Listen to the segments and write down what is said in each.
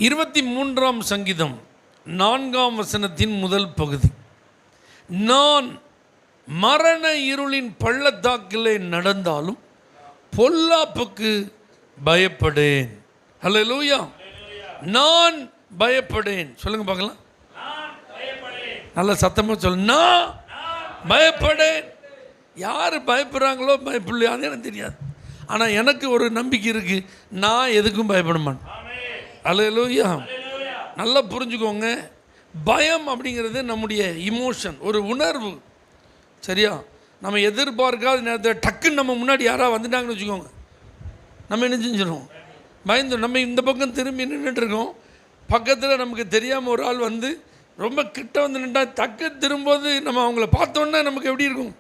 23ஆம் சங்கீதம் 4ஆம் வசனத்தின் முதல் பகுதி. நான் மரண இருளின் பள்ளத்தாக்கிலே நடந்தாலும் பொல்லாப்புக்கு பயப்படேன். ஹல்லேலூயா. நான் பயப்படேன். சொல்லுங்க பார்க்கலாம். நல்ல சத்தமாக சொல்லுங்க. நான் பயப்படேன். யார் பயப்படுறாங்களோ பயப்படலையோ அது எனக்கு தெரியாது. ஆனால் எனக்கு ஒரு நம்பிக்கை இருக்குது, நான் எதுக்கும் பயப்பட மாட்டேன். ஹல்லேலூயா. நல்லா புரிஞ்சுக்கோங்க. பயம் அப்படிங்கிறது நம்முடைய இமோஷன், ஒரு உணர்வு. சரியா? நம்ம எதிர்பார்க்காத நேரத்தில் டக்குன்னு நம்ம முன்னாடி யாராவது வந்துட்டாங்கன்னு வச்சுக்கோங்க, நம்ம என்ன செஞ்சிடும்? பயந்து நம்ம இந்த பக்கம் திரும்பி நின்றுட்டுருக்கோம். பக்கத்தில் நமக்கு தெரியாமல் ஒரு ஆள் வந்து ரொம்ப கிட்ட வந்து நின்றா டக்கு திரும்போது நம்ம அவங்கள பார்த்தோன்னா நமக்கு எப்படி இருக்கும்?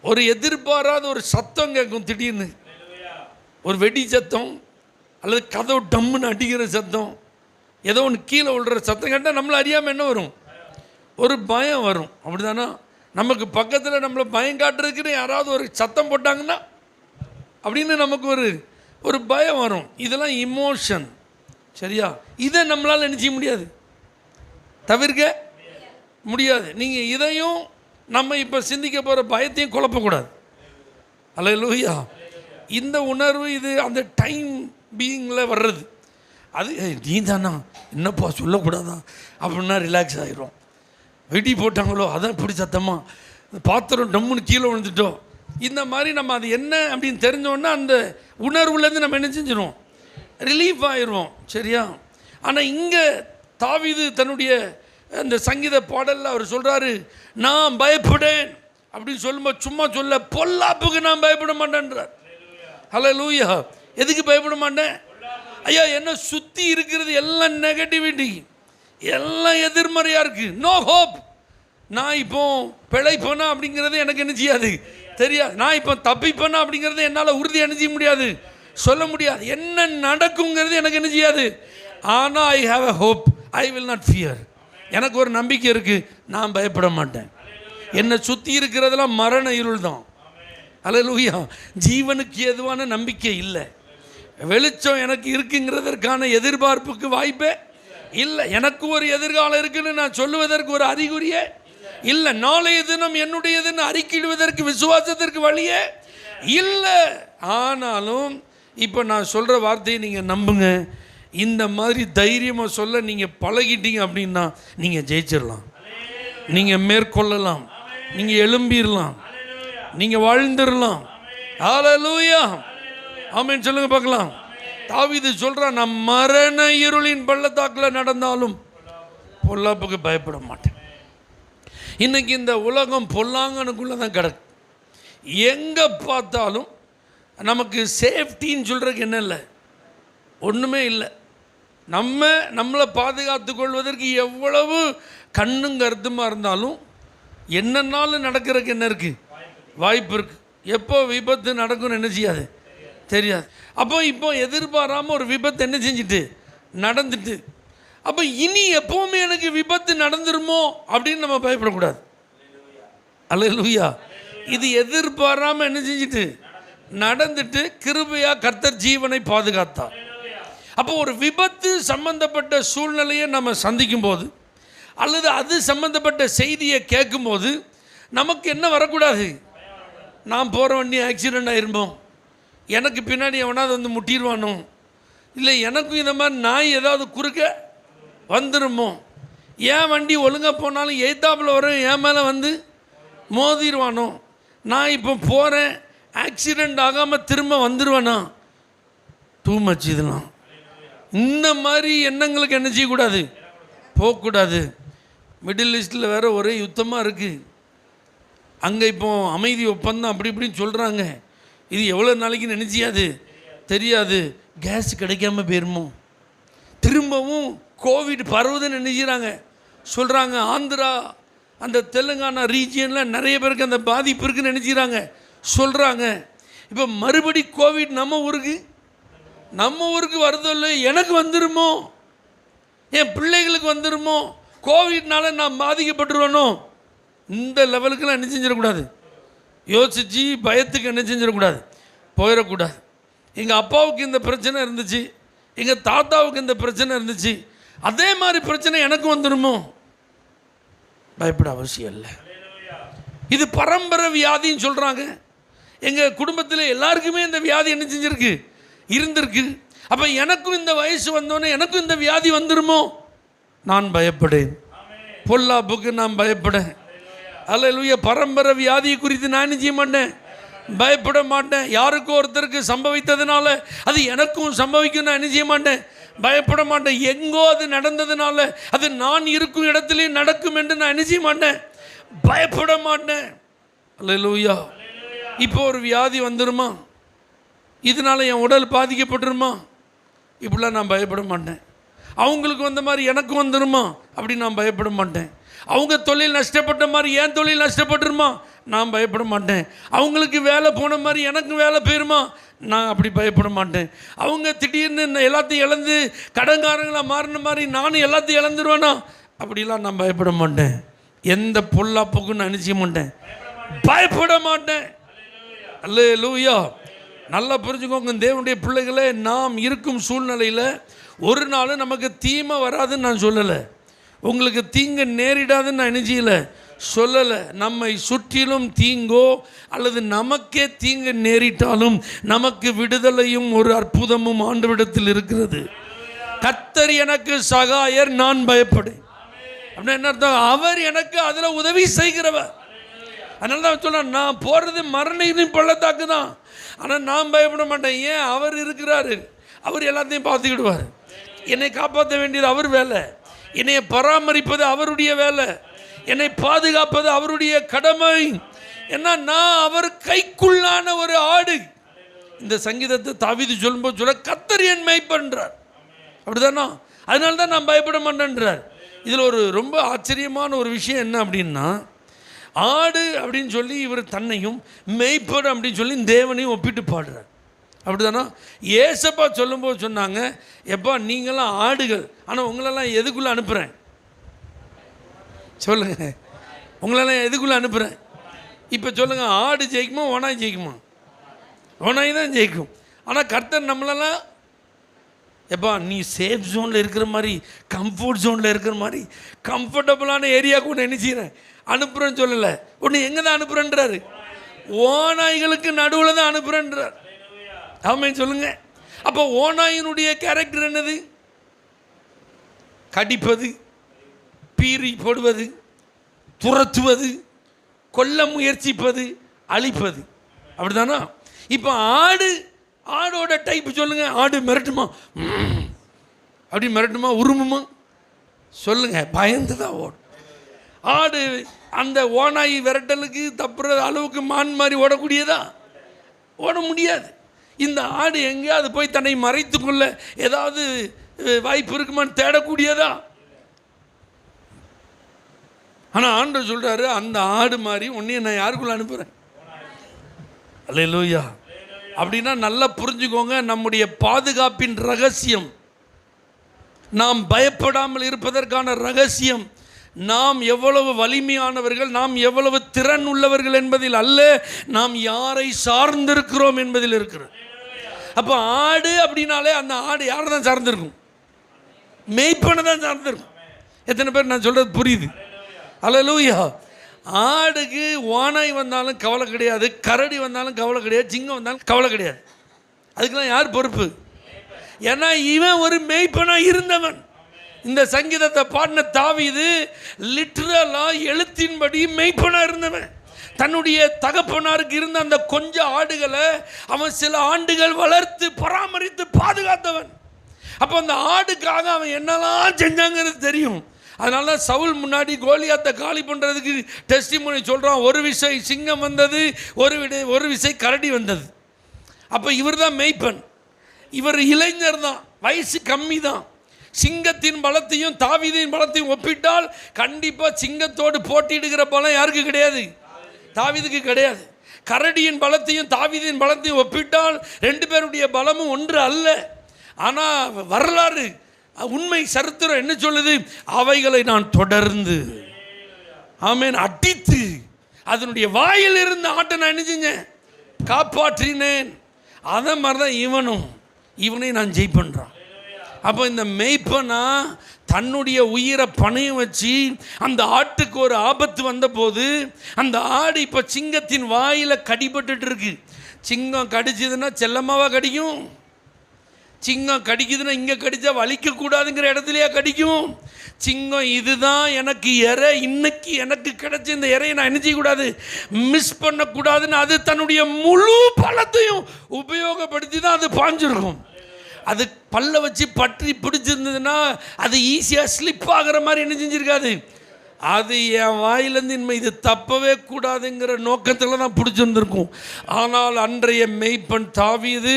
ஒரு எதிர்பாராத ஒரு சத்தம் கேட்கும். திடீர்னு ஒரு வெடி சத்தம் அல்லது கதவு டம்முன்னு அடிக்கிற சத்தம், ஏதோ ஒன்று கீழே விழுற சத்தம் கேட்டால் நம்மளை அறியாமல் என்ன வரும்? ஒரு பயம் வரும். அப்படி தானே? நமக்கு பக்கத்தில் நம்மளை பயம் காட்டுறதுக்குன்னு யாராவது ஒரு சத்தம் போட்டாங்கன்னா அப்படின்னு நமக்கு ஒரு பயம் வரும். இதெல்லாம் இமோஷன். சரியா? இதை நம்மளால் என்ன செய்ய முடியாது, தவிர்க்க முடியாது. நீங்கள் இதையும் நம்ம இப்போ சிந்திக்க போகிற பயத்தையும் குழப்பக்கூடாது. அல்லேலூயா. இந்த உணர்வு இது அந்த டைம் பீயிங்கில் வர்றது. அது நீ தானா, என்னப்பா சொல்லக்கூடாதா அப்படின்னா ரிலாக்ஸ் ஆகிரும். வெடி போட்டாங்களோ அதான் இப்படி சத்தமாக, பாத்திரம் டம்முன்னு கீழே விழுந்துட்டோம், இந்த மாதிரி நம்ம அது என்ன அப்படின்னு தெரிஞ்சோன்னா அந்த உணர்வுலேருந்து நம்ம என்ன செஞ்சிடும்? ரிலீஃப் ஆயிடுவோம். சரியா? ஆனால் இங்கே தாவீது தன்னுடைய அந்த சங்கீத பாடலில் அவர் சொல்கிறாரு, நான் பயப்படேன் அப்படின்னு சொல்லும்போது சும்மா சொல்ல, பொல்லாப்புக்கு நான் பயப்பட மாட்டேன்றார். ஹல்லேலூயா. எதுக்கு பயப்பட மாட்டேன்? ஐயா, என்ன சுற்றி இருக்கிறது எல்லாம் நெகட்டிவிட்டி, எல்லாம் எதிர்மறையாக இருக்குது. No hope. நான் இப்போ பிழைப்பேனா அப்படிங்கிறது எனக்கு என்ன செய்யாது, தெரியாது. நான் இப்போ தப்பிப்பேனா அப்படிங்கிறது என்னால் உறுதி என்ன செய்ய முடியாது, சொல்ல முடியாது. என்ன நடக்குங்கிறது எனக்கு என்ன செய்யாது. ஆனால் I have a hope, I will not fear. எனக்கு ஒரு நம்பிக்கை இருக்குது, நான் பயப்பட மாட்டேன். என்னை சுற்றி இருக்கிறதெல்லாம் மரண இருள் தான். அல்லேலூயா. ஜீவனுக்கு எதுவான நம்பிக்கை இல்லை. வெளிச்சம் எனக்கு இருக்குங்கிறதற்கான எதிர்பார்ப்புக்கு வாய்ப்பே இல்லை. எனக்கு ஒரு எதிர்காலம் இருக்குன்னு நான் சொல்லுவதற்கு ஒரு அறிகுறியே இல்லை. நாளைய தினம் என்னுடையதுன்னு அறிக்கையிடுவதற்கு விசுவாசத்திற்கு வழியே இல்லை. ஆனாலும் இப்போ நான் சொல்கிற வார்த்தையை நீங்கள் நம்புங்க. இந்த மாதிரி தைரியமாக சொல்ல நீங்கள் பழகிட்டீங்க அப்படின்னா நீங்கள் ஜெயிச்சிடலாம், நீங்கள் மேற்கொள்ளலாம், நீங்கள் எழும்பிடலாம், நீங்கள் வாழ்ந்துடலாம். ஹல்லேலூயா. ஆமென் சொல்லுங்க பார்க்கலாம். தாவீது சொல்கிறான், நான் மரண இருளின் பள்ளத்தாக்கில் நடந்தாலும் பொல்லாப்புக்கு பயப்பட மாட்டேன். இன்றைக்கி இந்த உலகம் பொல்லாங்கனுக்குள்ளே தான் கிடக்கு. எங்கே பார்த்தாலும் நமக்கு சேஃப்டின்னு சொல்கிறதுக்கு என்ன இல்லை, ஒன்றுமே இல்லை. நம்மளை பாதுகாத்து கொள்வதற்கு எவ்வளவு கண்ணும் கருத்துமாக இருந்தாலும் என்னன்னாலும் நடக்கிறதுக்கு என்ன இருக்குது, வாய்ப்பு இருக்குது. எப்போ விபத்து நடக்கும்னு என்ன செய்யாது, தெரியாது. அப்போ இப்போ எதிர்பாராமல் ஒரு விபத்து என்ன செஞ்சுட்டு நடந்துட்டு, அப்போ இனி எப்போவுமே எனக்கு விபத்து நடந்துருமோ அப்படின்னு நம்ம பயப்படக்கூடாது. அல்லேலூயா. இது எதிர்பாராமல் என்ன செஞ்சுட்டு நடந்துட்டு கிருபையாக கர்த்தர் ஜீவனை பாதுகாத்தார். அப்போ ஒரு விபத்து சம்பந்தப்பட்ட சூழ்நிலையை நம்ம சந்திக்கும் போது அல்லது அது சம்பந்தப்பட்ட செய்தியை கேட்கும்போது நமக்கு என்ன வரக்கூடாது? நான் போகிற வண்டி ஆக்சிடெண்ட் ஆயிருமோ, எனக்கு பின்னாடி எவனாவது வந்து முட்டிடுவானோ, இல்லை எனக்கும் இந்த மாதிரி நாய் ஏதாவது குறுக்க வந்துடுமோ, என் வண்டி ஒழுங்காக போனாலும் எய்த்தாப்பில் வர என் மேலே வந்து மோதிடுவானோ, நான் இப்போ போகிறேன் ஆக்சிடெண்ட் ஆகாமல் திரும்ப வந்துடுவேனா, டூ மச். இதெல்லாம் இந்த மாதிரி எண்ணங்களுக்கு என்ன செய்யக்கூடாது, போகக்கூடாது. மிடில் ஈஸ்டில் வேறு ஒரே யுத்தமாக இருக்குது. அங்கே இப்போ அமைதி ஒப்பந்தம் அப்படி இப்படின்னு சொல்கிறாங்க. இது எவ்வளோ நாளைக்கு நினச்சியாது தெரியாது. கேஸ் கிடைக்காம போயிருமோ, திரும்பவும் கோவிட் பரவுதுன்னு நினைக்கிறாங்க, சொல்கிறாங்க. ஆந்திரா அந்த தெலுங்கானா ரீஜியனில் நிறைய பேருக்கு அந்த பாதிப்பு இருக்குன்னு நினச்சிக்கிறாங்க, சொல்கிறாங்க. இப்போ மறுபடி கோவிட் நம்ம ஊருக்கு வருதோ இல்லை, எனக்கு வந்துடுமோ, என் பிள்ளைகளுக்கு வந்துடுமோ, கோவிட்னால நான் பாதிக்கப்பட்டுருவேனோ, இந்த லெவலுக்கெல்லாம் என்ன செஞ்சிடக்கூடாது, யோசிச்சு பயத்துக்கு என்ன செஞ்சிடக்கூடாது, போயிடக்கூடாது. எங்கள் அப்பாவுக்கு இந்த பிரச்சனை இருந்துச்சு, எங்கள் தாத்தாவுக்கு இந்த பிரச்சனை இருந்துச்சு, அதே மாதிரி பிரச்சனை எனக்கு வந்துடுமோ? பயப்பட அவசியம் இல்லை. இது பரம்பரை வியாதின்னு சொல்கிறாங்க. எங்கள் குடும்பத்தில் எல்லாருக்குமே இந்த வியாதி என்ன செஞ்சிருக்கு, இருந்திருக்கு. அப்போ எனக்கும் இந்த வயசு வந்தோன்னே எனக்கும் இந்த வியாதி வந்துடுமோ? நான் பயப்படேன். பொல்லாப்புக்கு நான் பயப்படேன். அல்லேலூயா. பரம்பரை வியாதியை குறித்து நான் என்ன செய்ய மாட்டேன், பயப்பட மாட்டேன். யாருக்கும் ஒருத்தருக்கு சம்பவித்ததுனால அது எனக்கும் சம்பவிக்கும் நான் என்ன செய்ய மாட்டேன், பயப்பட மாட்டேன். எங்கோ அது நடந்ததுனால அது நான் இருக்கும் இடத்துலையும் நடக்கும் என்று நான் என்ன செய்ய மாட்டேன், பயப்பட மாட்டேன். அல்லேலூயா. இப்போ ஒரு வியாதி வந்துடுமா, இதனால என் உடல் பாதிக்கப்பட்டுருமா, இப்படிலாம் நான் பயப்பட மாட்டேன். அவங்களுக்கு வந்த மாதிரி எனக்கும் வந்துடுமா, அப்படி நான் பயப்பட மாட்டேன். அவங்க தொழில் நஷ்டப்பட்ட மாதிரி என் தொழில் நஷ்டப்பட்டுருமா, நான் பயப்பட மாட்டேன். அவங்களுக்கு வேலை போன மாதிரி எனக்கும் வேலை போயிருமா, நான் அப்படி பயப்பட மாட்டேன். அவங்க திடீர்னு எல்லாத்தையும் இழந்து கடன்காரங்களாக மாறின மாதிரி நானும் எல்லாத்தையும் இழந்துருவேனா, அப்படிலாம் நான் பயப்பட மாட்டேன். எந்த பொல்லாப்புக்கும் நான் நினைச்ச மாட்டேன், பயப்பட மாட்டேன். அல்லேலூயா. நல்லா புரிஞ்சுக்கோங்க தேவனுடைய பிள்ளைகளே, நாம் இருக்கும் சூழ்நிலையில் ஒரு நாள் நமக்கு தீமை வராதுன்னு நான் சொல்லலை, உங்களுக்கு தீங்கு நேரிடாதுன்னு நான் நினைச்சல சொல்லலை. நம்மை சுற்றிலும் தீங்கோ அல்லது நமக்கே தீங்கு நேரிட்டாலும் நமக்கு விடுதலையும் ஒரு அற்புதமும் ஆண்டவரிடத்தில் இருக்கிறது. கர்த்தர் எனக்கு சகாயர், நான் பயப்படேன். அப்படின்னா என்ன அர்த்தம், அவர் எனக்கு அதில் உதவி செய்கிறவர். அதனால தான் சொல்ல, நான் போகிறது மரணின் பள்ளத்தாக்கு தான், ஆனால் நான் பயப்பட மாட்டேன். ஏன், அவர் இருக்கிறாரு, அவர் எல்லாத்தையும் பார்த்துக்கிடுவார். என்னை காப்பாற்ற வேண்டியது அவர் வேலை, என்னை பராமரிப்பது அவருடைய வேலை, என்னை பாதுகாப்பது அவருடைய கடமை. ஏன்னா நான் அவர் கைக்குள்ளான ஒரு ஆடு. இந்த சங்கீதத்தை தாவீது சொல்லும்போது சொல்ல, கர்த்தர் என் மேய்ப்பன்றார். அப்படிதானா? அதனால தான் நான் பயப்பட மாட்டேன்றார். இதில் ஒரு ரொம்ப ஆச்சரியமான ஒரு விஷயம் என்ன அப்படின்னா, ஆடு அப்படின்னு சொல்லி இவர் தன்னையும் மேய்ப்பன் அப்படின்னு சொல்லி தேவனையும் ஒப்பிட்டு பாடுறார். அப்படிதானா? ஏசப்பா சொல்லும்போது சொன்னாங்க, எப்பா நீங்களாம் ஆடுகள், ஆனால் உங்களெல்லாம் எதுக்குள்ளே அனுப்புகிறேன் சொல்லுங்க, உங்களெல்லாம் எதுக்குள்ளே அனுப்புகிறேன்? இப்போ சொல்லுங்கள், ஆடு ஜெயிக்குமா ஓனாய் ஜெயிக்குமா? ஓனாய் தான் ஜெயிக்கும். ஆனால் கர்த்தர் நம்மளெல்லாம் எப்பா நீ சேஃப் ஜோனில் இருக்கிற மாதிரி, கம்ஃபர்ட் ஜோனில் இருக்கிற மாதிரி கம்ஃபர்டபுளான ஏரியாவுக்கு ஒன்று என்ன செய்கிறேன், அனுப்புகிறேன்னு சொல்லலை. ஒன்று எங்கே தான் அனுப்புகிறேன்றாரு, ஓநாய்களுக்கு நடுவில் தான் அனுப்புகிறேன்றார். ஆமாம் சொல்லுங்க. அப்போ ஓநாயினுடைய கேரக்டர் என்னது? கடிப்பது, பீறி போடுவது, துரத்துவது, கொல்ல முயற்சிப்பது, அழிப்பது. அப்படிதானா? இப்போ ஆடோட டைப் சொல்லுங்க. ஆடு மிரட்டுமா, அப்படி மிரட்டுமா, உருமுமா? சொல்லுங்க, பயந்து தான் ஓடும். ஆடு அந்த ஓநாய் விரட்டலுக்கு தப்புற அளவுக்கு மான் மாதிரி ஓடக்கூடியதா? ஓட முடியாது. இந்த ஆடு எங்கேயாவது போய் தன்னை மறைத்துக்கொள்ள ஏதாவது வாய்ப்பு இருக்குமான்னு தேடக்கூடியதா? ஆனால் ஆண்டவர் சொல்கிறாரு, அந்த ஆடு மாதிரி உன்னைய நான் யாருக்குள்ள அனுப்புகிறேன். அல்லேலூயா. அப்படின்னா நல்லா புரிஞ்சுக்கோங்க, நம்முடைய பாதுகாப்பின் ரகசியம், நாம் பயப்படாமல் இருப்பதற்கான ரகசியம், நாம் எவ்வளவு வலிமையானவர்கள், நாம் எவ்வளவு திறன் உள்ளவர்கள் என்பதில் அல்ல, நாம் யாரை சார்ந்திருக்கிறோம் என்பதில் இருக்கிறோம். அப்போ ஆடு அப்படின்னாலே அந்த ஆடு யாரை தான் சார்ந்திருக்கும்? மேய்ப்பனை தான் சார்ந்திருக்கும். எத்தனை பேர் நான் சொல்கிறது புரியுது? அல்லேலூயா. ஆடுக்கு ஓனாய் வந்தாலும் கவலை கிடையாது, கரடி வந்தாலும் கவலை கிடையாது, சிங்கம் வந்தாலும் கவலை கிடையாது. அதுக்கெல்லாம் யார் பொறுப்பு? ஏன்னா இவன் ஒரு மேய்ப்பனாக இருந்தவன். இந்த சங்கீதத்தை பாடின தாவீது லிட்டரலாக எழுத்தின்படி மேய்ப்பனாக இருந்தவன். தன்னுடைய தகப்பனாருக்கு இருந்த அந்த கொஞ்ச ஆடுகளை அவன் சில ஆண்டுகள் வளர்த்து பராமரித்து பாதுகாத்தவன். அப்போ அந்த ஆடுக்காக அவன் என்னெல்லாம் செஞ்சாங்கிறது தெரியும். அதனால தான் சவுல் முன்னாடி கோலியாத்தை காலி பண்ணுறதுக்கு டெஸ்டிமோனி சொல்கிறான், ஒரு விசை சிங்கம் வந்தது, ஒரு விசை கரடி வந்தது. அப்போ இவர் தான் மேய்ப்பன். இவர் இளைஞர் தான், வயசு கம்மி தான். சிங்கத்தின் பலத்தையும் தாவீதின் பலத்தையும் ஒப்பிட்டால் கண்டிப்பாக சிங்கத்தோடு போட்டியிடுகிற பலம் யாருக்கு கிடையாது? தாவீதுக்கு கிடையாது. கரடியின் பலத்தையும் தாவீதின் பலத்தையும் ஒப்பிட்டால் ரெண்டு பேருடைய பலமும் ஒன்று அல்ல. ஆனால் வரலாறு, உண்மை சரித்திரம் என்ன சொல்லுது? அவைகளை நான் தொடர்ந்து ஆமேன் அடித்து அதனுடைய வாயில் இருந்த ஆட்டை நான் என்ன செஞ்சேன்? காப்பாற்றினேன். அதை மாதிரி தான் இவனை நான் ஜெயிப்பண்றான். அப்போ இந்த மேய்ப்பனா தன்னுடைய உயிரை பணையம் வச்சு அந்த ஆட்டுக்கு ஒரு ஆபத்து வந்தபோது, அந்த ஆடு இப்போ சிங்கத்தின் வாயில் கடிபட்டு இருக்கு. சிங்கம் கடிச்சதுன்னா செல்லம்மாவா கடிக்கும்? சிங்கம் கடிக்குதுன்னா இங்கே கடிச்சா வலிக்கக்கூடாதுங்கிற இடத்துலையா கடிக்கும்? சிங்கம் இதுதான் எனக்கு இறை, இன்னைக்கு எனக்கு கிடைச்ச இந்த இறையை நான் என்ன செய்யக்கூடாது, மிஸ் பண்ணக்கூடாதுன்னு அது தன்னுடைய முழு பலத்தையும் உபயோகப்படுத்தி தான் அது பாஞ்சிருக்கும். அது பல்ல வச்சு பற்றி பிடிச்சிருந்ததுன்னா அது ஈஸியாக ஸ்லிப் ஆகிற மாதிரி என்ன செஞ்சிருக்காது. அது என் வாயிலேருந்து இனிமே இது தப்பவே கூடாதுங்கிற நோக்கத்தில் தான் பிடிச்சிருந்துருக்கும். ஆனால் அன்றைய மேய்ப்பன் தாவீது,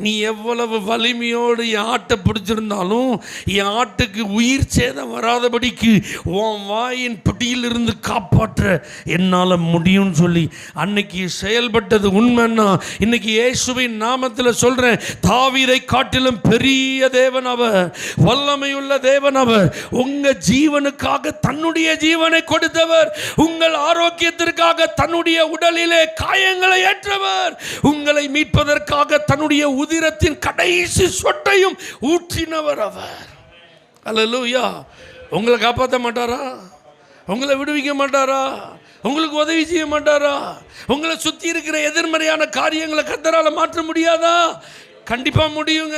நீ எவ்வளவு வலிமையோடு என் ஆட்டை பிடிச்சிருந்தாலும் என் ஆட்டுக்கு உயிர் சேதம் வராதபடிக்கு உன் வாயின் பிடியிலிருந்து காப்பாற்ற என்னால் முடியும்னு சொல்லி அன்னைக்கு செயல்பட்டது உண்மைன்னா, இன்னைக்கு இயேசுவின் நாமத்தில் சொல்கிறேன், தாவீதை காட்டிலும் பெரிய தேவன் அவர், வல்லமையுள்ள தேவன் அவர். உங்கள் ஜீவனுக்காக தன்னுடைய ஜீவனை கொடுத்தவர், உங்கள் ஆரோக்கியத்திற்காக தன்னுடைய உடலிலே காயங்களை ஏற்றவர், உங்களை மீட்பதற்காக தன்னுடைய உதிரத்தின் கடைசி சொட்டையும் ஊற்றினவர் அவர். அல்லேலூயா. உங்களை காப்பாற்ற மாட்டாரா? உங்களை விடுவிக்க மாட்டாரா? உங்களுக்கு உதவி செய்ய மாட்டாரா? உங்களை சுற்றி இருக்கிற எதிர்மறையான காரியங்களை கர்த்தரால மாற்ற முடியாதா? கண்டிப்பாக முடியுங்க,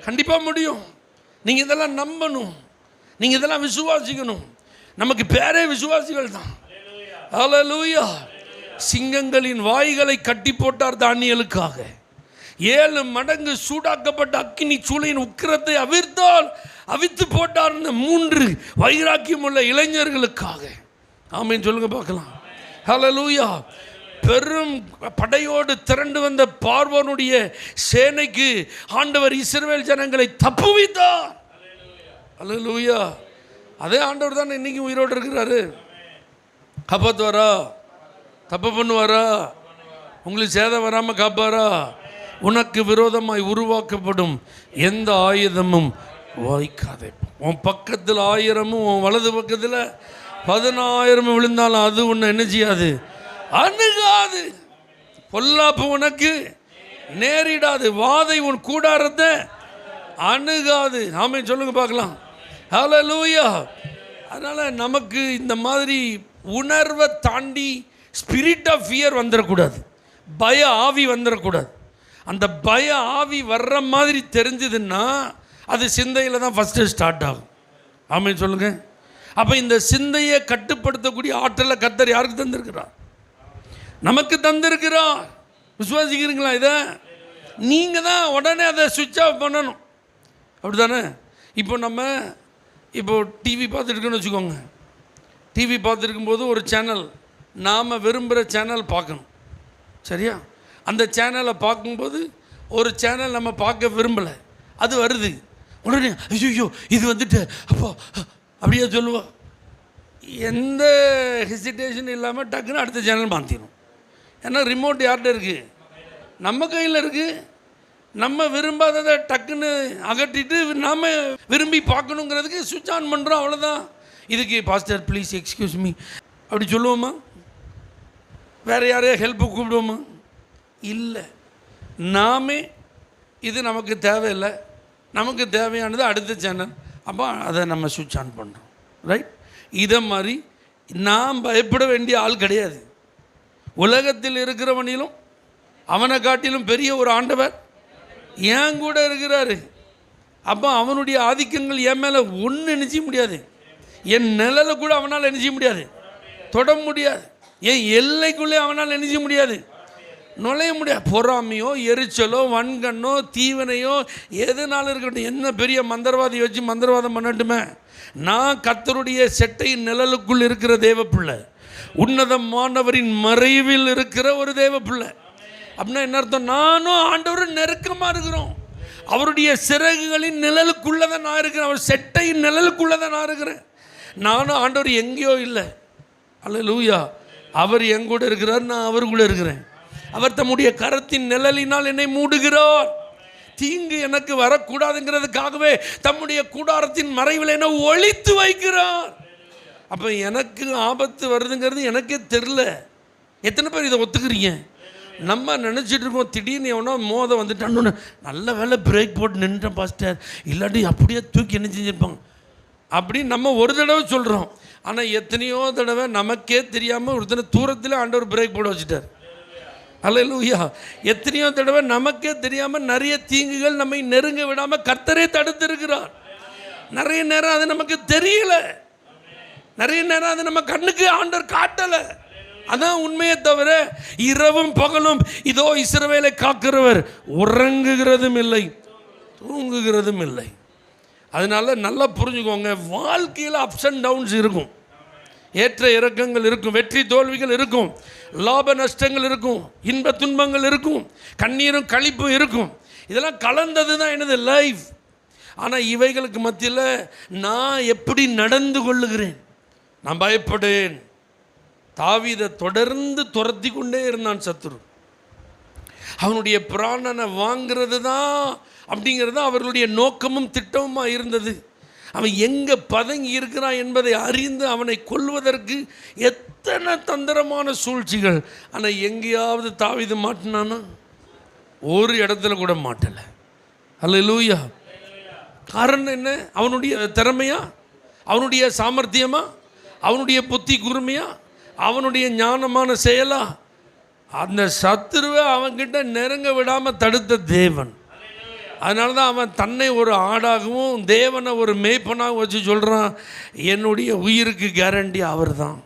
கண்டிப்பாக முடியும். நீங்கள் இதெல்லாம் நம்பணும், நீங்கள் இதெல்லாம் விசுவாசிக்கணும். நமக்கு பேரே விசுவாசிகள் தான். அல்லேலூயா. சிங்கங்களின் வாய்களை கட்டி போட்டார் தானியேலுக்காக. 7 மடங்கு சூடாக்கப்பட்ட அக்கினி சூளையின் உக்கிரத்தை அவித்து போட்டார் 3 வைராக்கியம் உள்ள இளைஞர்களுக்காக. ஆமென் சொல்லுங்க பார்க்கலாம். அல்லேலூயா. பெரும் படையோடு திரண்டு வந்த பார்வோனுடைய சேனைக்கு ஆண்டவர் இஸ்ரவேல் ஜனங்களை தப்புவித்தார். அல்லேலூயா. அதே ஆண்டவர் தான் இன்னைக்கு உயிரோடு இருக்கிறாரு. காப்பாற்றுவாரா? தப்பு பண்ணுவாரா? உங்களுக்கு சேதம் வராமல் காப்பாரா? உனக்கு விரோதமாய் உருவாக்கப்படும் எந்த ஆயுதமும் வாய்க்காதே. உன் பக்கத்தில் 1000 உன் வலது பக்கத்தில் 10,000 விழுந்தாலும் அது உன்னை என்ன செய்யாது, அணுகாது. பொல்லாப்பு உனக்கு நேரிடாது, வாதை உன் கூடாரத்தை அணுகாது. ஆமென் சொல்லுங்க பார்க்கலாம். ஹல்லேலூயா. அதனால் நமக்கு இந்த மாதிரி உணர்வை தாண்டி ஸ்பிரிட் ஆஃப் ஃபியர் வந்துடக்கூடாது, பய ஆவி வந்துடக்கூடாது. அந்த பய ஆவி வர்ற மாதிரி தெரிஞ்சதுன்னா அது சிந்தையில் தான் ஃபஸ்ட்டு ஸ்டார்ட் ஆகும். ஆமென் சொல்லுங்கள். அப்போ இந்த சிந்தையை கட்டுப்படுத்தக்கூடிய ஆற்றலை கர்த்தர் யாருக்கு தந்திருக்கிறார்? நமக்கு தந்திருக்கிறார். விசுவாசிக்கிறீங்களா? இதை நீங்கள் தான் உடனே அதை சுவிட்ச் ஆஃப் பண்ணணும். அப்படி தானே? இப்போ டிவி பார்த்துருக்குன்னு வச்சுக்கோங்க. டிவி பார்த்துருக்கும்போது ஒரு சேனல் நாம் விரும்புகிற சேனல் பார்க்கணும், சரியா? அந்த சேனலை பார்க்கும்போது ஒரு சேனல் நம்ம பார்க்க விரும்பலை, அது வருது. உடனே ஐயோ இது வந்துட்டு அப்போ அப்படியே சொல்லுவோம். எந்த ஹெசிடேஷன் இல்லாமல் டக்குன்னு அடுத்த சேனல் மாற்றிடும். ஏன்னா ரிமோட் யார்கிட்ட இருக்குது? நம்ம கையில் இருக்குது. நம்ம விரும்பாததை டக்குன்னு அகற்றிட்டு நாம் விரும்பி பார்க்கணுங்கிறதுக்கு சுவிட்ச் ஆன் பண்ணுறோம், அவ்வளோதான். இதுக்கு பாஸ்டர் ப்ளீஸ் எக்ஸ்கியூஸ் மீ அப்படி சொல்லுவோமா? வேறு யாரையா ஹெல்ப்பு கூப்பிடுவோமா? இல்லை. நாமே இது நமக்கு தேவையில்லை, நமக்கு தேவையானது அடுத்த சேனல், அப்போ அதை நம்ம சுவிட்ச் ஆன் பண்ணுறோம், ரைட்? இதை மாதிரி நாம் பயப்பட வேண்டிய ஆள் கிடையாது. உலகத்தில் இருக்கிறவனிலும் அவனை காட்டிலும் பெரிய ஒரு ஆண்டவர் ஏன் கூட இருக்கிறாரு. அப்போ அவனுடைய ஆதிக்கங்கள் என் மேலே ஒன்றும் நினைச்ச முடியாது. என் நிழலை கூட அவனால் நினைச்ச முடியாது, தொட முடியாது. என் எல்லைக்குள்ளே அவனால் நினைச்ச முடியாது, நுழைய முடியாது. பொறாமையோ எரிச்சலோ வன்கண்ணோ தீவனையோ எதுனாலும் இருக்கட்டும், என்ன பெரிய மந்திரவாதி வச்சு மந்திரவாதம் பண்ணட்டுமே, நான் கர்த்தருடைய செட்டையின் நிழலுக்குள் இருக்கிற தேவ பிள்ளை, உன்னதமானவரின் மறைவில் இருக்கிற ஒரு தேவ பிள்ளை. அப்படின்னா என்ன அர்த்தம்? நானும் ஆண்டவரும் நெருக்கமாக இருக்கிறோம். அவருடைய சிறகுகளின் நிழலுக்குள்ளே தான் நான் இருக்கிறேன், அவர் செட்டையின் நிழலுக்குள்ளே தான் நான் இருக்கிறேன். நானும் ஆண்டவர் எங்கேயோ இல்லை. அல்லேலூயா. அவர் எங்கூட இருக்கிறார், நான் அவர் கூட இருக்கிறேன். அவர் தம்முடைய கரத்தின் நிழலினால் என்னை மூடுகிறார். தீங்கு எனக்கு வரக்கூடாதுங்கிறதுக்காகவே தம்முடைய கூடாரத்தின் மறைவில் என்னை ஒளித்து வைக்கிறார். அப்போ எனக்கு ஆபத்து வருதுங்கிறது எனக்கே தெரில. எத்தனை பேர் இதை ஒத்துக்கிறீங்க? நம்ம நினச்சிட்டு இருக்கோம் திடீர்னு எவனோ மோத வந்துட்டான்னு நல்ல வேலை பிரேக் போட்டு நின்றுட்டேன் பாஸ்டர், இல்லாட்டி அப்படியே தூக்கி என்ன செஞ்சுருப்பாங்க அப்படின்னு நம்ம ஒரு தடவை சொல்கிறோம். ஆனால் எத்தனையோ தடவை நமக்கே தெரியாமல் ஒருத்தனை தூரத்தில் ஆண்டவர் பிரேக் போட வச்சுட்டார். அல்லேலூயா. எத்தனையோ தடவை நமக்கே தெரியாமல் நிறைய தீங்குகள் நம்மை நெருங்க விடாமல் கர்த்தரே தடுத்திருக்கிறார். நிறைய நேரம் அது நமக்கு தெரியல, நிறைய நேரம் அது நம்ம கண்ணுக்கு ஆண்டவர் காட்டலை. அதான் உண்மையை தவிர இரவும் பகலும் இதோ இஸ்ரவேலை காக்கிறவர் உறங்குகிறதும் இல்லை தூங்குகிறதும் இல்லை. அதனால நல்லா புரிஞ்சுக்கோங்க, வாழ்க்கையில் அப்ஸ் அண்ட் டவுன்ஸ் இருக்கும், ஏற்ற இறக்கங்கள் இருக்கும், வெற்றி தோல்விகள் இருக்கும், லாப நஷ்டங்கள் இருக்கும், இன்ப துன்பங்கள் இருக்கும், கண்ணீரும் களிப்பும் இருக்கும். இதெல்லாம் கலந்தது தான் எனது லைஃப். ஆனால் இவைகளுக்கு மத்தியில் நான் எப்படி நடந்து கொள்ளுகிறேன்? நான் பயப்படேன். தாவீதை தொடர்ந்து துரத்தி கொண்டே இருந்தான் சத்துரு. அவனுடைய பிராணனை வாங்கிறது தான் அப்படிங்கிறது தான் அவர்களுடைய நோக்கமும் திட்டமுமாக இருந்தது. அவன் எங்கே பதங்கி இருக்கிறான் என்பதை அறிந்து அவனை கொல்வதற்கு எத்தனை தந்திரமான சூழ்ச்சிகள். ஆனால் எங்கேயாவது தாவீது மாட்டினானா? ஒரு இடத்துல கூட மாட்டலை. அல்லேலூயா. காரணம் என்ன? அவனுடைய திறமையா, அவனுடைய சாமர்த்தியமா, அவனுடைய புத்தி கூர்மையா, அவனுடைய ஞானமான செயலா? அந்த சத்துருவை அவன்கிட்ட நெருங்க விடாமல் தடுத்த தேவன். அதனால தான் அவன் தன்னை ஒரு ஆடாகவும் தேவனை ஒரு மேய்ப்பனாகவும் வச்சு சொல்கிறான், என்னுடைய உயிருக்கு கேரண்டி அவர் தான்,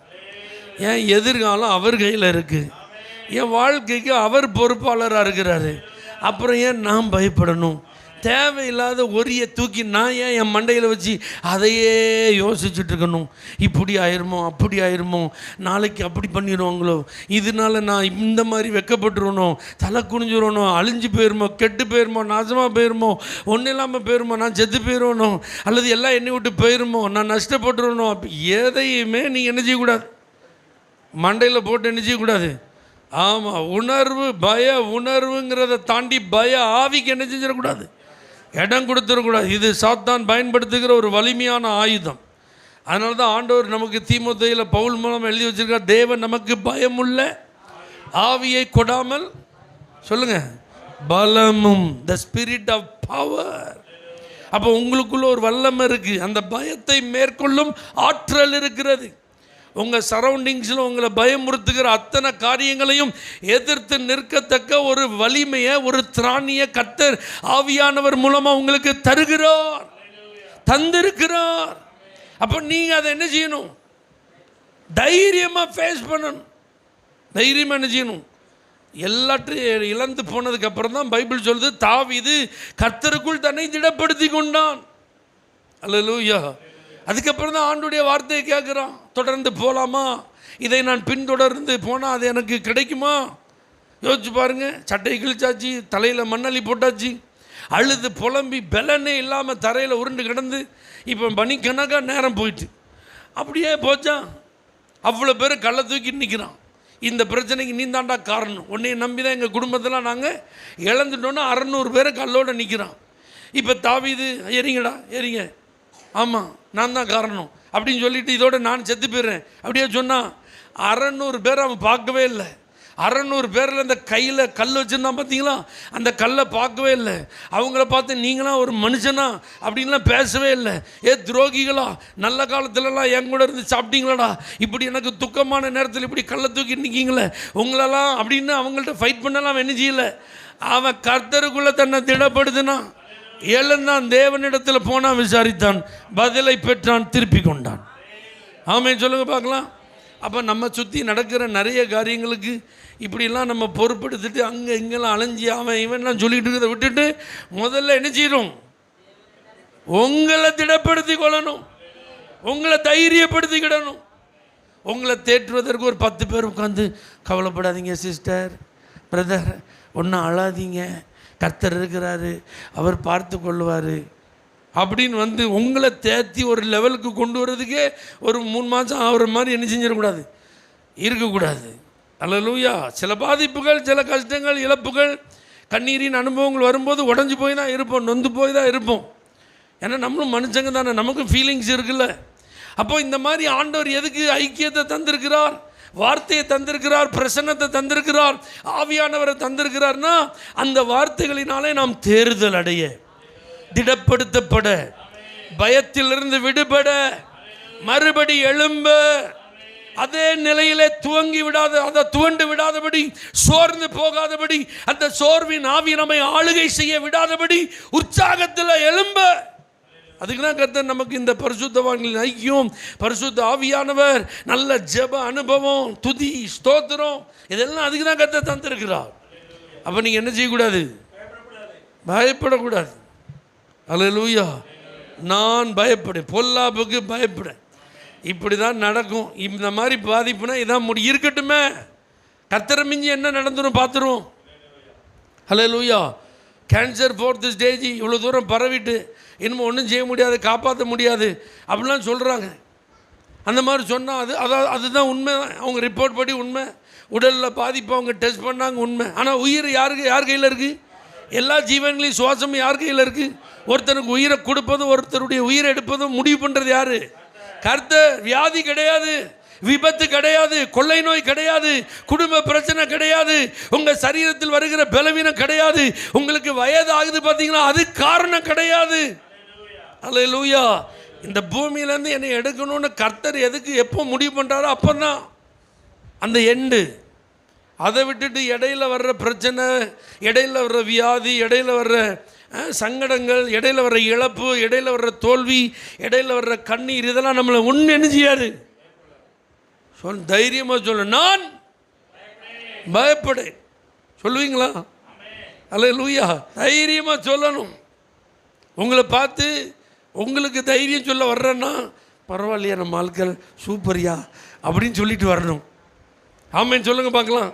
என் எதிர்காலம் அவர் கையில் இருக்குது, என் வாழ்க்கைக்கு அவர் பொறுப்பாளராக இருக்கிறாரு, அப்புறம் ஏன் நான் பயப்படணும்? தேவையில்லாத ஒரியை தூக்கி நான் ஏன் என் மண்டையில் வச்சு அதையே யோசிச்சுட்டு இருக்கணும்? இப்படி ஆயிருமோ, அப்படி ஆயிருமோ, நாளைக்கு அப்படி பண்ணிடுவாங்களோ, இதனால நான் இந்த மாதிரி வெக்கப்பட்டுருவனோ, தலை குனிஞ்சிடணும், அழிஞ்சு போயிருமோ, கெட்டு போயிருமோ, நாசமாக போயிருமோ, ஒன்றும் இல்லாமல் போயிருமோ, நான் செத்து போயிடுவனோ, அல்லது எல்லாம் என்னை விட்டு போயிருமோ, நான் நஷ்டப்பட்டுருவனோ. அப்போ எதையுமே நீங்கள் என்ன செய்யக்கூடாது, மண்டையில் போட்டு என்ன செய்யக்கூடாது. ஆமாம், உணர்வு, பய உணர்வுங்கிறத தாண்டி பய ஆவிக்கு என்ன செஞ்சிடக்கூடாது, இடம் கொடுத்துடக்கூடாது. இது சாத்தான் பயன்படுத்துகிற ஒரு வலிமையான ஆயுதம். அதனால தான் ஆண்டவர் நமக்கு தீமோத்தேயுல பவுல் மூலம் எழுதி வச்சிருக்கார், தேவன் நமக்கு பயமுள்ள ஆவியை கொடாமல், சொல்லுங்க, பலமும், த ஸ்பிரிட் ஆஃப் பவர். அப்போ உங்களுக்குள்ள ஒரு வல்லமை இருக்குது, அந்த பயத்தை மேற்கொள்ளும் ஆற்றல் இருக்கிறது. உங்கள் சரௌண்டிங்ஸில் உங்களை பயமுறுத்துகிற அத்தனை காரியங்களையும் எதிர்த்து நிற்கத்தக்க ஒரு வலிமையை, ஒரு திராணியை கர்த்தர் ஆவியானவர் மூலமாக உங்களுக்கு தருகிறார், தந்திருக்கிறார். அப்போ நீங்கள் அதை என்ன செய்யணும்? தைரியமாக ஃபேஸ் பண்ணணும். தைரியமாக என்ன செய்யணும்? எல்லாத்தையும் இழந்து போனதுக்கப்புறம் தான் பைபிள் சொல்லுது, தாவீது கர்த்தருக்குள் தன்னை திடப்படுத்தி கொண்டான். அல்லேலூயா. அதுக்கப்புறம் தான் ஆண்டுடைய வார்த்தையை கேட்குறான், தொடர்ந்து போகலாமா, இதை நான் பின்தொடர்ந்து போனால் அது எனக்கு கிடைக்குமா? யோசிச்சு பாருங்கள். சட்டையை கிழிச்சாச்சு, தலையில் மண்ணள்ளி போட்டாச்சு, அழுது புலம்பி பலனே இல்லாமல் தரையில் உருண்டு கிடந்து இப்போ மணிக்கணக்காக நேரம் போயிட்டு அப்படியே போச்சான். அவ்வளோ பேர் கல்லை தூக்கி நிற்கிறான். இந்த பிரச்சனைக்கு நீ தாண்டா காரணம், உன்னையை நம்பி தான் எங்கள் குடும்பத்தில் நாங்கள் இழந்துட்டோன்னா 600 பேரை கல்லோடு நிற்கிறான். இப்போ தாவீது, எரிங்கடா எரிங்க, ஆமாம் நான் தான் காரணம் அப்படின்னு சொல்லிட்டு இதோட நான் செத்து போயிடுறேன் அப்படியே சொன்னான். 600 பேர் அவன் பார்க்கவே இல்லை. 600 பேரில் அந்த கையில் கல் வச்சுருந்தான் பார்த்தீங்களா, அந்த கல்லை பார்க்கவே இல்லை. அவங்கள பார்த்து நீங்களாம் ஒரு மனுஷனா அப்படின்லாம் பேசவே இல்லை. துரோகிகளா, நல்ல காலத்துலலாம் என் கூட இருந்து சாப்பிட்டீங்களாடா, இப்படி எனக்கு துக்கமான நேரத்தில் இப்படி கல்லை தூக்கி நிற்கிங்களே உங்களெல்லாம் அப்படின்னு அவங்கள்ட்ட ஃபைட் பண்ணலாம் என்ன செய்யலை. அவன் கர்த்தருக்குள்ளே தன்னை திடப்படுத்தினான், எழுந்தான், தேவனிடத்தில் போனான், விசாரித்தான், பதிலை பெற்றான், திருப்பி கொண்டான். ஆமென் சொல்லுங்க பார்க்கலாம். அப்போ நம்ம சுற்றி நடக்கிற நிறைய காரியங்களுக்கு இப்படிலாம் நம்ம பொறுப்படுத்திட்டு அங்கே இங்கெல்லாம் அலைஞ்சி அவன் இவன்லாம் சொல்லிட்டு இருக்கிறத விட்டுட்டு முதல்ல என்ன செய்யணும்? உங்களை திடப்படுத்தி கொள்ளணும், உங்களை தைரியப்படுத்திக்கிடணும். உங்களை தேற்றுவதற்கு ஒரு 10 பேர் உட்காந்து, கவலைப்படாதீங்க சிஸ்டர், பிரதர், ஒன்றும் அழாதீங்க, கர்த்தர் இருக்கிறாரு, அவர் பார்த்து கொள்வார் அப்படின்னு வந்து உங்களை தேத்தி ஒரு லெவலுக்கு கொண்டு வர்றதுக்கே ஒரு 3 மாதம் ஆகிற மாதிரி என்ன செஞ்சிடக்கூடாது, இருக்கக்கூடாது. அல்லேலூயா. சில பாதிப்புகள், சில கஷ்டங்கள், இழப்புகள், கண்ணீரின் அனுபவங்கள் வரும்போது உடஞ்சி போய் தான் இருப்போம், நொந்து போய் தான் இருப்போம். ஏன்னா நம்மளும் மனுஷங்க தானே, நமக்கும் ஃபீலிங்ஸ் இருக்குல்ல. அப்போ இந்த மாதிரி ஆண்டவர் எதுக்கு ஐக்கியத்தை தந்திருக்கிறார், வார்த்தையை தந்திருக்கிறார், பிரசன்னத்தை தந்திருக்கிறார், ஆவியானவரை தந்திருக்கிறார்னா அந்த வார்த்தைகளினாலே நாம் தேறுதல் அடைய, திடப்படுத்தப்பட, பயத்திலிருந்து விடுபட, மறுபடி எழும்ப, அதே நிலையிலே துவண்டு விடாதபடி, சோர்ந்து போகாதபடி, அந்த சோர்வின் ஆவி நம்மை ஆளுகை செய்ய விடாதபடி உற்சாகத்தில் எழும்ப. அதுக்குதான் கர்த்தர் நமக்கு இந்த பரிசுத்தவான்களின் ஐக்கியம், பரிசுத்த ஆவியானவர், நல்ல ஜெப அனுபவம், துதி, ஸ்தோத்திரம், இதெல்லாம் அதுக்கு தான் கர்த்தர் தந்திருக்கிறார். அப்போ நீங்கள் என்ன செய்யக்கூடாது? பயப்படக்கூடாது. அல்லேலூயா. நான் பயப்படேன், பொல்லாப்புக்கு பயப்படேன். இப்படி தான் நடக்கும். இந்த மாதிரி பாதிப்புனா இதான் இருக்கட்டுமே, கர்த்தரை மிஞ்சி என்ன நடந்துடும் பார்த்துருவோம். அல்லேலூயா. கேன்சர் 4th ஸ்டேஜ் இவ்வளோ தூரம் பரவிட்டு இன்னும் ஒன்றும் செய்ய முடியாது, காப்பாற்ற முடியாது அப்படிலாம் சொல்கிறாங்க. அந்த மாதிரி சொன்னால் அதுதான் உண்மை. அவங்க ரிப்போர்ட் படி உண்மை. உடலில் பாதிப்பு அவங்க டெஸ்ட் பண்ணாங்க, உண்மை. ஆனால் உயிர் யார் கையில் இருக்குது? எல்லா ஜீவன்களையும் சுவாசமும் யார் கையில் இருக்குது? ஒருத்தனுக்கு உயிரை கொடுப்பதும் ஒருத்தருடைய உயிரை எடுப்பதும் முடிவு பண்ணுறது யார்? கர்த்தர். வியாதி கிடையாது, விபத்து கிடையாது, கொள்ளை நோய் கிடையாது, குடும்ப பிரச்சனை கிடையாது, உங்கள் சரீரத்தில் வருகிற பலவீனம் கிடையாது, உங்களுக்கு வயது ஆகுது பார்த்தீங்கன்னா அது காரணம் கிடையாது. அல்லேலூயா. இந்த பூமியிலேருந்து என்னை எடுக்கணும்னு கர்த்தர் எதுக்கு எப்போ முடிவு பண்ணுறாரோ அப்போ தான் அந்த எண்டு. அதை விட்டுட்டு இடையில வர்ற பிரச்சனை, இடையில வர்ற வியாதி, இடையில வர்ற சங்கடங்கள், இடையில வர்ற இழப்பு, இடையில வர்ற தோல்வி, இடையில வர்ற கண்ணீர், இதெல்லாம் நம்மளை ஒன்று என்ன செய்யாது. தைரியமாக சொல்ல, நான் பயப்படேன். சொல்லுவீங்களா? அல்லேலூயா. தைரியமாக சொல்லணும். உங்களை பார்த்து உங்களுக்கு தைரியம் சொல்ல வர்றேன்னா பரவாயில்லையா, நம்ம ஆட்கள் சூப்பரியா அப்படின்னு சொல்லிட்டு வரணும். ஆமேன்னு சொல்லுங்க பார்க்கலாம்.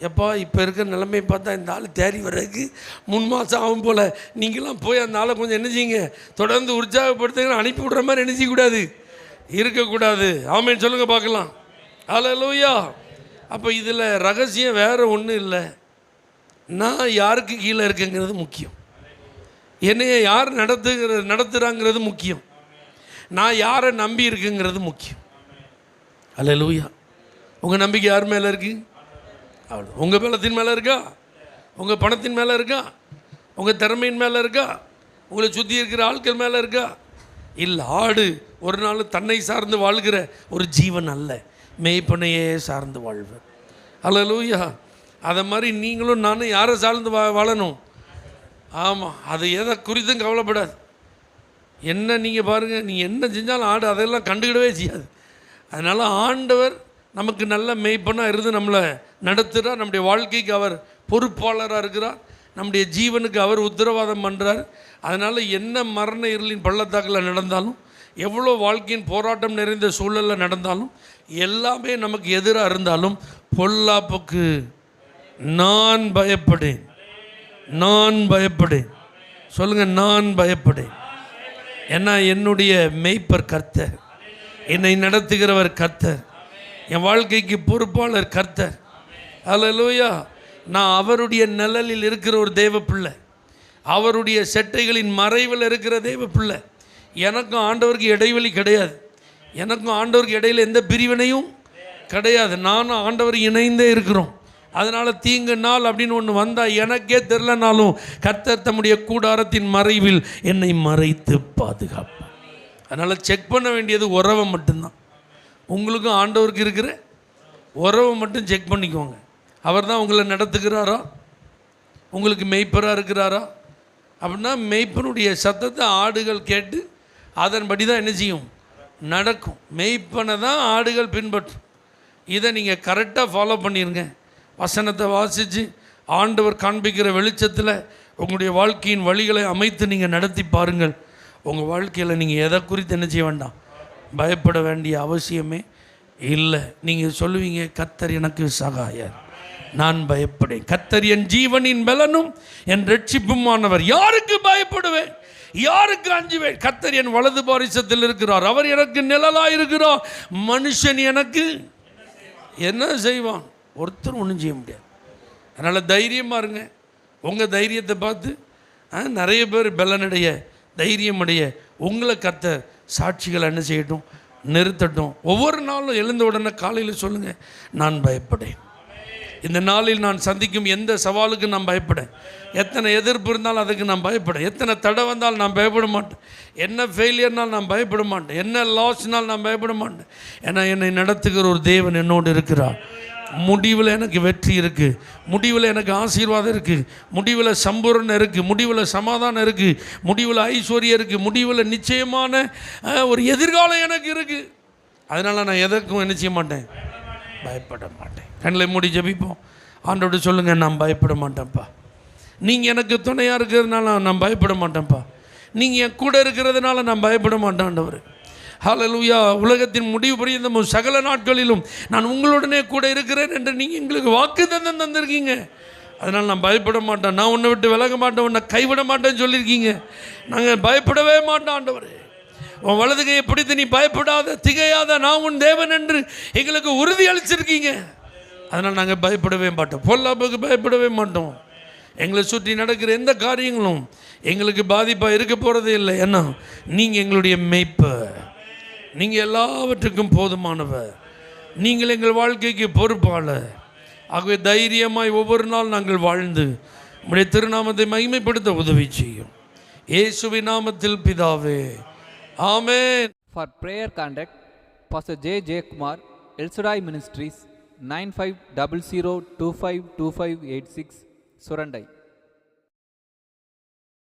எப்பா இப்போ இருக்கிற நிலைமையை பார்த்தா இந்த ஆள் தேறி வர்றதுக்கு 3 மாதம் ஆகும் போல். நீங்களாம் போய் அந்த ஆளை கொஞ்சம் என்ன செய்யுங்க, தொடர்ந்து உற்சாகப்படுத்துங்க, அனுப்பி விடுற மாதிரி என்ன செய்யக்கூடாது, இருக்கக்கூடாது. ஆமேன்னு சொல்லுங்க பார்க்கலாம். அல்லேலூயா. அப்போ இதில் ரகசியம் வேறு ஒன்றும் இல்லை. நான் யாருக்கு கீழே இருக்குங்கிறது முக்கியம். என்னைய யார் நடத்துகிறாங்கிறது முக்கியம். நான் யாரை நம்பி இருக்குங்கிறது முக்கியம். அல்லேலூயா. உங்கள் நம்பிக்கை யார் மேலே இருக்குது? அவ்வளோ. உங்கள் பலத்தின் மேலே இருக்கா? உங்கள் பணத்தின் மேலே இருக்கா? உங்கள் திறமையின் மேலே இருக்கா? உங்களை சுற்றி இருக்கிற ஆட்கள் மேலே இருக்கா? இல்லை. ஆடு ஒரு நாள் தன்னை சார்ந்து வாழ்கிற ஒரு ஜீவன் அல்ல, மேய்ப்பனையே சார்ந்து வாழ்வர். அல்லேலூயா. அதை மாதிரி நீங்களும் நானும் யாரை சார்ந்து வாழணும்? ஆமாம். அது எதை குறித்தும் கவலைப்படாது. என்ன நீங்கள் பாருங்கள், நீங்கள் என்ன செஞ்சாலும் ஆடு அதெல்லாம் கண்டுக்கிடவே செய்யாது. அதனால் ஆண்டவர் நமக்கு நல்ல மேய்ப்பனாக இருந்து நம்மளை நடத்துகிறார். நம்முடைய வாழ்க்கைக்கு அவர் பொறுப்பாளராக இருக்கிறார். நம்முடைய ஜீவனுக்கு அவர் உத்தரவாதம் பண்ணுறார். அதனால் என்ன மரண இருளின் பள்ளத்தாக்கில் நடந்தாலும், எவ்வளோ வாழ்க்கையின் போராட்டம் நிறைந்த சூழலில் நடந்தாலும், எல்லாமே நமக்கு எதிராக இருந்தாலும், பொல்லாப்புக்கு நான் பயப்படேன். நான் பயப்படேன். சொல்லுங்கள், நான் பயப்படேன். ஏன்னா என்னுடைய மேய்ப்பர் கர்த்தர், என்னை நடத்துகிறவர் கர்த்தர், என் வாழ்க்கைக்கு பொறுப்பாளர் கர்த்தர். அல்லேலூயா. நான் அவருடைய நிழலில் இருக்கிற ஒரு தேவ பிள்ளை, அவருடைய செட்டைகளின் மறைவில் இருக்கிற தேவ பிள்ளை. எனக்கும் ஆண்டவருக்கு இடைவெளி கிடையாது. எனக்கும் ஆண்டவருக்கு இடையில் எந்த பிரிவினையும் கிடையாது. நானும் ஆண்டவர் இணைந்தே இருக்கிறோம். அதனால் தீங்கு நாள் அப்படின்னு ஒன்று வந்தால் எனக்கே தெரிலனாலும் கர்த்தர் தம்முடைய கூடாரத்தின் மறைவில் என்னை மறைத்து பாதுகாப்பார். அதனால் செக் பண்ண வேண்டியது உறவை மட்டும்தான். உங்களுக்கும் ஆண்டவருக்கு இருக்கிற உறவை மட்டும் செக் பண்ணிக்கோங்க. அவர் தான் உங்களை நடத்துகிறாரா, உங்களுக்கு மெய்ப்பராக இருக்கிறாரா? அப்படின்னா மெய்ப்பனுடைய சத்தத்தை ஆடுகள் கேட்டு அதன்படி தான் என்ன செய்யும், நடக்கும். மெய்ப்பனை தான் ஆடுகள் பின்பற்றும். இதை நீங்கள் கரெக்டாக ஃபாலோ பண்ணிடுங்க. வசனத்தை வாசித்து ஆண்டவர் காண்பிக்கிற வெளிச்சத்தில் உங்களுடைய வாழ்க்கையின் வழிகளை அமைத்து நீங்கள் நடத்தி பாருங்கள். உங்கள் வாழ்க்கையில் நீங்கள் எதை குறித்து என்ன செய்ய வேண்டாம், பயப்பட வேண்டிய அவசியமே இல்லை. நீங்கள் சொல்லுவீங்க, கர்த்தர் எனக்கு சகாயர், நான் பயப்படேன். கர்த்தர் என் ஜீவனின் பலனும் என் ரட்சிப்புமானவர், யாருக்கு பயப்படுவேன், யாருக்கு அஞ்சுவேன்? கர்த்தர் என் வலது பாரிசத்தில் இருக்கிறார், அவர் எனக்கு நிழலாக இருக்கிறார். மனுஷன் எனக்கு என்ன செய்வான்? ஒருத்தர் ஒன்றும் செய்ய முடியாது. அதனால் தைரியமாக இருங்க. உங்கள் தைரியத்தை பார்த்து நிறைய பேர் பலனடைய, தைரியமடைய உங்களை கர்த்தர் சாட்சிகள் என்ன செய்யட்டும், நிறுத்தட்டும். ஒவ்வொரு நாளும் எழுந்த உடனே காலையில் சொல்லுங்கள், நான் பயப்படேன். இந்த நாளில் நான் சந்திக்கும் எந்த சவாலுக்கு நான் பயப்படேன். எத்தனை எதிர்ப்பு இருந்தாலும் அதுக்கு நான் பயப்படேன். எத்தனை தடை வந்தாலும் நான் பயப்பட மாட்டேன். என்ன ஃபெயிலியர்னால் நான் பயப்பட மாட்டேன். என்ன லாஸ்னால் நான் பயப்பட மாட்டேன். ஏன்னா என்னை நடத்துகிற ஒரு தேவன் என்னோடு இருக்கிறார். முடிவில் எனக்கு வெற்றி இருக்குது, முடிவில் எனக்கு ஆசீர்வாதம் இருக்குது, முடிவில் சம்பூர்ணம் இருக்குது, முடிவில் சமாதானம் இருக்குது, முடிவில் ஐஸ்வர்யம் இருக்குது, முடிவில் நிச்சயமான ஒரு எதிர்காலம் எனக்கு இருக்குது. அதனால் நான் எதற்கும் என்ன செய்ய மாட்டேன், பயப்பட மாட்டேன். கண்ணில் மூடி ஜெபிப்போம். ஆண்டோடு சொல்லுங்கள், நான் பயப்பட மாட்டேன்ப்பா. நீங்கள் எனக்கு துணையாக இருக்கிறதுனால நான் பயப்பட மாட்டேன்ப்பா. நீங்கள் என் கூட இருக்கிறதுனால நான் பயப்பட மாட்டேன் ஆண்டவர். ஹல்லேலூயா. உலகத்தின் முடிவு பரியந்தமும் சகல நாட்களிலும் நான் உங்களுடனே கூட இருக்கிறேன் என்று நீங்கள் எங்களுக்கு வாக்குத்தத்தம் தந்திருக்கீங்க. அதனால் நான் பயப்பட மாட்டேன். நான் உன்னை விட்டு விலக மாட்டேன், உன்னை கைவிட மாட்டேன்னு சொல்லியிருக்கீங்க. நாங்கள் பயப்படவே மாட்டோம் ஆண்டவர். உன் வலது கையை பிடித்து நீ பயப்படாத, திகையாத, நான் உன் தேவன் என்று எங்களுக்கு உறுதி அளிச்சிருக்கீங்க. அதனால் நாங்கள் பயப்படவே மாட்டோம், பொல்லாப்புக்கு பயப்படவே மாட்டோம். எங்களை சுற்றி நடக்கிற எந்த காரியங்களும் எங்களுக்கு பாதிப்பாக இருக்க போகிறதே இல்லை. ஏன்னா நீங்கள் எங்களுடைய மேய்ப்பர், நீங்கள் எல்லாவற்றுக்கும் போதுமானவர், நீங்கள் எங்கள் வாழ்க்கைக்கு பொறுப்பாளர். ஆகவே தைரியமாய் ஒவ்வொரு நாள் நாங்கள் வாழ்ந்து உம்முடைய திருநாமத்தை மகிமைப்படுத்த உதவி செய்யும். இயேசுவின் நாமத்தில் பிதாவே, ஆமென். For prayer contact, Pastor J. Kumar, El Shaddai Ministries, 9500252586, Surandai.